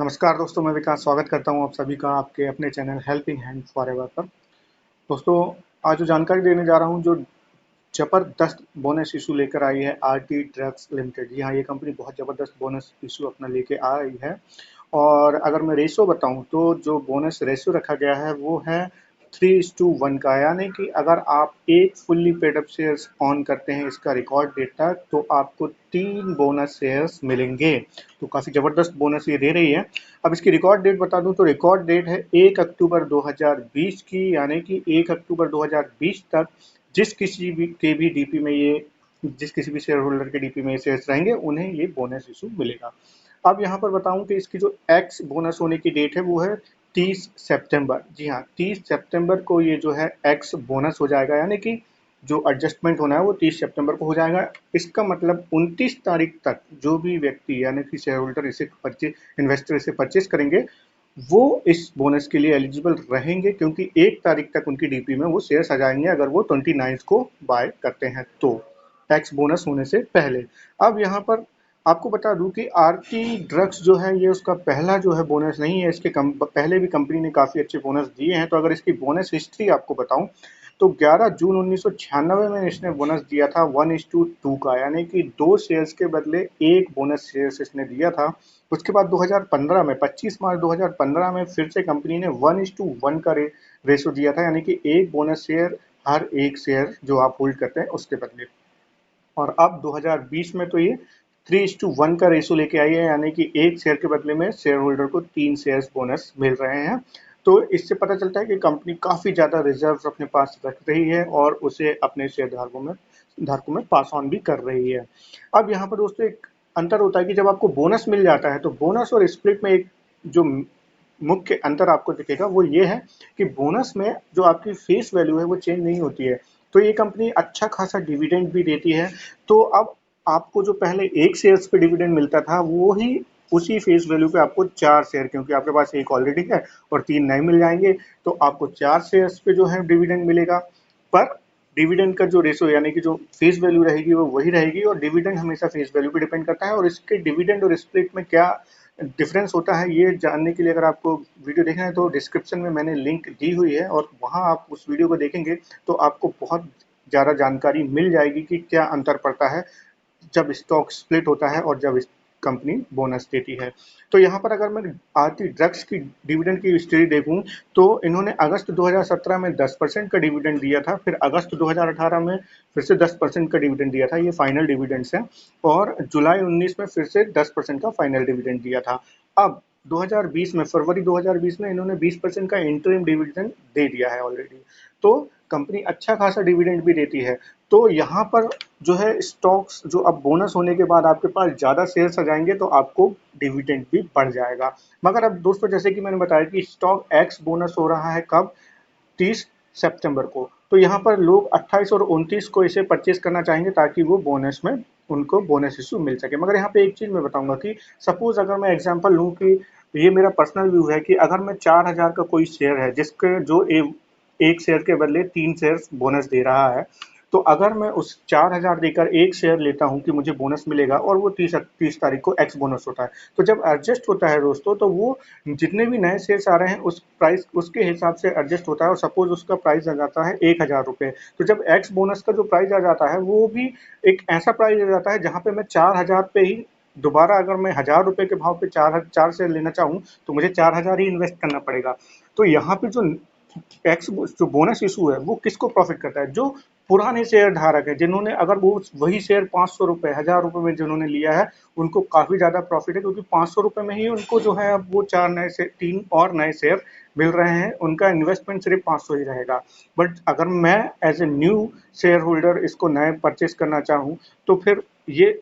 नमस्कार दोस्तों, मैं विकास स्वागत करता हूं आप सभी का आपके अपने चैनल हेल्पिंग हैंड फॉरएवर पर। दोस्तों, आज जो जानकारी देने जा रहा हूं, जो जबरदस्त बोनस इशू लेकर आई है आरटी ड्रग्स लिमिटेड। जी हाँ, ये कंपनी बहुत ज़बरदस्त बोनस इशू अपना लेके आ रही है। और अगर मैं रेशो बताऊं तो जो बोनस रेशो रखा गया है वो है 3:1 का, यानी कि अगर आप एक fully paid up shares on करते हैं इसका रिकॉर्ड डेट तक तो आपको 3 बोनस शेयर्स मिलेंगे। तो काफ़ी ज़बरदस्त बोनस ये दे रही है। अब इसकी रिकॉर्ड डेट बता दूं तो रिकॉर्ड डेट है 1 अक्टूबर 2020 की, यानी कि 1 अक्टूबर 2020 तक जिस किसी भी के भी डीपी में ये जिस किसी भी शेयर होल्डर के डीपी में ये शेयर्स रहेंगे उन्हें ये बोनस इशू मिलेगा। अब यहाँ पर बताऊं कि इसकी जो एक्स बोनस होने की डेट है वो है 30 सितंबर। जी हाँ, 30 सितंबर को ये जो है एक्स बोनस हो जाएगा, यानी कि जो एडजस्टमेंट होना है वो 30 सितंबर को हो जाएगा। इसका मतलब 29 तारीख तक जो भी व्यक्ति यानी कि शेयर होल्डर इसे परचेज इन्वेस्टर इसे परचेज करेंगे वो इस बोनस के लिए एलिजिबल रहेंगे, क्योंकि 1 तारीख तक उनकी डीपी में वो शेयर्स आ जाएंगे अगर वो 29 को बाय करते हैं तो, टैक्स बोनस होने से पहले। अब यहाँ पर आपको बता दूं कि आरती ड्रग्स जो है ये उसका पहला जो है बोनस नहीं है। इसके पहले भी कंपनी ने काफ़ी अच्छे बोनस दिए हैं। तो अगर इसकी बोनस हिस्ट्री आपको बताऊं तो 11 जून 1996 में इसने बोनस दिया था 1:2 का, यानी कि 2 शेयर्स के बदले 1 बोनस शेयर्स इसने दिया था। उसके बाद 2015 में 25 मार्च 2015 में फिर से कंपनी ने 1:1 का रेशो दिया था, यानी कि 1 बोनस शेयर हर 1 शेयर जो आप होल्ड करते हैं उसके बदले। और अब 2020 में तो ये 3:1 का रेशो लेके आई है, यानी कि 1 शेयर के बदले में शेयर होल्डर को 3 शेयर्स बोनस मिल रहे हैं। तो इससे पता चलता है कि कंपनी काफ़ी ज़्यादा रिजर्व अपने पास रख रही है और उसे अपने शेयर धारकों में पास ऑन भी कर रही है। अब यहाँ पर दोस्तों एक अंतर होता है कि जब आपको बोनस मिल जाता है तो बोनस और स्प्लिट में एक जो मुख्य अंतर आपको दिखेगा वो ये है कि बोनस में जो आपकी फेस वैल्यू है वो चेंज नहीं होती है। तो ये कंपनी अच्छा खासा डिविडेंड भी देती है। तो अब आपको जो पहले 1 शेयर्स पे डिविडेंड मिलता था वो ही उसी फेस वैल्यू पे आपको 4 शेयर, क्योंकि आपके पास एक ऑलरेडी है और 3 नए मिल जाएंगे, तो आपको 4 शेयर्स पे जो है डिविडेंड मिलेगा। पर डिविडेंड का जो रेशो यानी कि जो फेस वैल्यू रहेगी वो वही रहेगी, और डिविडेंड हमेशा फेस वैल्यू पे डिपेंड करता है। और इसके डिविडेंड और स्प्लिट में क्या डिफरेंस होता है ये जानने के लिए अगर आपको वीडियो देखना है तो डिस्क्रिप्शन में मैंने लिंक दी हुई है और वहाँ आप उस वीडियो को देखेंगे तो आपको बहुत ज़्यादा जानकारी मिल जाएगी कि क्या अंतर पड़ता है जब स्टॉक स्प्लिट होता है और जब कंपनी बोनस देती है। तो यहाँ पर अगर मैं आरती ड्रग्स की डिविडेंड की हिस्ट्री देखूं तो इन्होंने अगस्त 2017 में 10% का डिविडेंड दिया था, फिर अगस्त 2018 में फिर से 10% का डिविडेंड दिया था, ये फाइनल डिविडेंड्स हैं। और जुलाई 19 में फिर से 10% का फाइनल डिविडेंड दिया था। अब 2020 में फरवरी 2020 में इन्होंने 20% का इंटरिम डिविडेंड दे दिया है ऑलरेडी। तो कंपनी अच्छा खासा डिविडेंड भी देती है। तो यहाँ पर जो है स्टॉक्स जो अब बोनस होने के बाद आपके पास ज़्यादा शेयर्स आ जाएंगे तो आपको डिविडेंड भी बढ़ जाएगा। मगर अब दोस्तों जैसे कि मैंने बताया कि स्टॉक एक्स बोनस हो रहा है कब, 30 सितंबर को। तो यहाँ पर लोग 28 और 29 को इसे परचेज करना चाहेंगे ताकि वो बोनस में उनको बोनस इशू मिल सके। मगर यहाँ पे एक चीज़ मैं बताऊंगा कि सपोज अगर मैं एग्जांपल लूँ कि ये मेरा पर्सनल व्यू है कि अगर मैं 4000 का कोई शेयर है जिसके जो एक शेयर के बदले 3 शेयर बोनस दे रहा है, तो अगर मैं उस 4000 देकर एक शेयर लेता हूं कि मुझे बोनस मिलेगा और वो 30 तारीख को एक्स बोनस होता है, तो जब एडजस्ट होता है दोस्तों तो वो जितने भी नए शेयर्स आ रहे हैं उस प्राइस उसके हिसाब से एडजस्ट होता है। और सपोज उसका प्राइस आ जाता है 1000 रुपये, तो जब एक्स बोनस का जो प्राइस आ जाता है वो भी एक ऐसा प्राइस आ जाता है जहाँ पे मैं 4000 पे ही दोबारा अगर मैं 1000 रुपये के भाव पे चार शेयर लेना चाहूँ तो मुझे 4000 ही इन्वेस्ट करना पड़ेगा। तो यहाँ पे जो टैक्स जो बोनस इशू है वो किसको प्रॉफिट करता है, जो पुराने शेयर धारक है जिन्होंने अगर वो वही शेयर 500 रुपये 1000 रुपये में जिन्होंने लिया है उनको काफी ज्यादा प्रॉफिट है, क्योंकि 500 रुपये में ही उनको जो है अब वो 3 और नए शेयर मिल रहे हैं, उनका इन्वेस्टमेंट सिर्फ 500 ही रहेगा। बट अगर मैं as a new share holder इसको नए परचेज करना चाहूँ तो फिर ये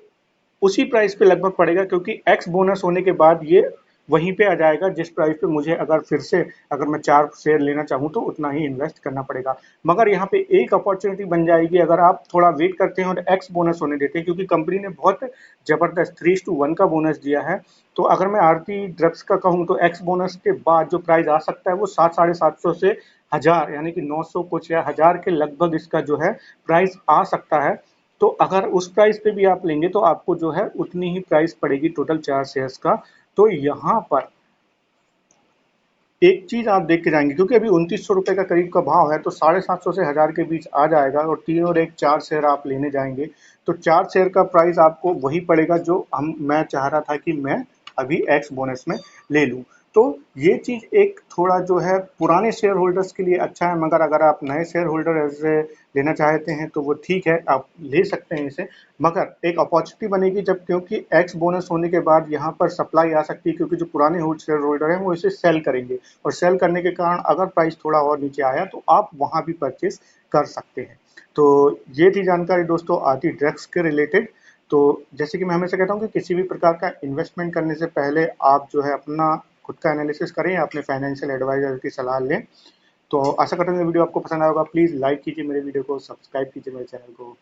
उसी प्राइस पे लगभग पड़ेगा, क्योंकि एक्स बोनस होने के बाद ये वहीं पे आ जाएगा जिस प्राइस पे मुझे अगर फिर से अगर मैं 4 शेयर लेना चाहूँ तो उतना ही इन्वेस्ट करना पड़ेगा। मगर यहाँ पे एक अपॉर्चुनिटी बन जाएगी अगर आप थोड़ा वेट करते हैं और एक्स बोनस होने देते हैं, क्योंकि कंपनी ने बहुत जबरदस्त 3:1 का बोनस दिया है। तो अगर मैं आरती ड्रग्स का कहूँ तो एक्स बोनस के बाद जो प्राइस आ सकता है वो 700-750 से 1000 यानी कि 900 कुछ या 1000 के लगभग इसका जो है प्राइस आ सकता है। तो अगर उस प्राइस पे भी आप लेंगे तो आपको जो है उतनी ही प्राइस पड़ेगी टोटल 4 शेयर्स का। तो यहाँ पर एक चीज़ आप देख के जाएंगे, क्योंकि अभी 2900 रुपये का करीब का भाव है, तो 750 से 1000 के बीच आ जाएगा, और 3 और 1 4 शेयर आप लेने जाएंगे तो 4 शेयर का प्राइस आपको वही पड़ेगा जो मैं चाह रहा था कि मैं अभी एक्स बोनस में ले लूँ। तो ये चीज़ एक थोड़ा जो है पुराने शेयर होल्डर्स के लिए अच्छा है, मगर अगर आप नए शेयर होल्डर ऐसे लेना चाहते हैं तो वो ठीक है, आप ले सकते हैं इसे। मगर एक अपॉर्चुनिटी बनेगी जब, क्योंकि एक्स बोनस होने के बाद यहाँ पर सप्लाई आ सकती है, क्योंकि जो पुराने शेयर होल्डर हैं वो इसे सेल करेंगे, और सेल करने के कारण अगर प्राइस थोड़ा और नीचे आया तो आप वहाँ भी परचेस कर सकते हैं। तो ये थी जानकारी दोस्तों आदि ड्रग्स के रिलेटेड। तो जैसे कि मैं हमेशा कहता हूँ कि किसी भी प्रकार का इन्वेस्टमेंट करने से पहले आप जो है अपना खुद का एनालिसिस करें या अपने फाइनेंशियल एडवाइजर की सलाह लें। तो आशा करता हूँ वीडियो आपको पसंद आएगा। प्लीज़ लाइक कीजिए मेरे वीडियो को, सब्सक्राइब कीजिए मेरे चैनल को।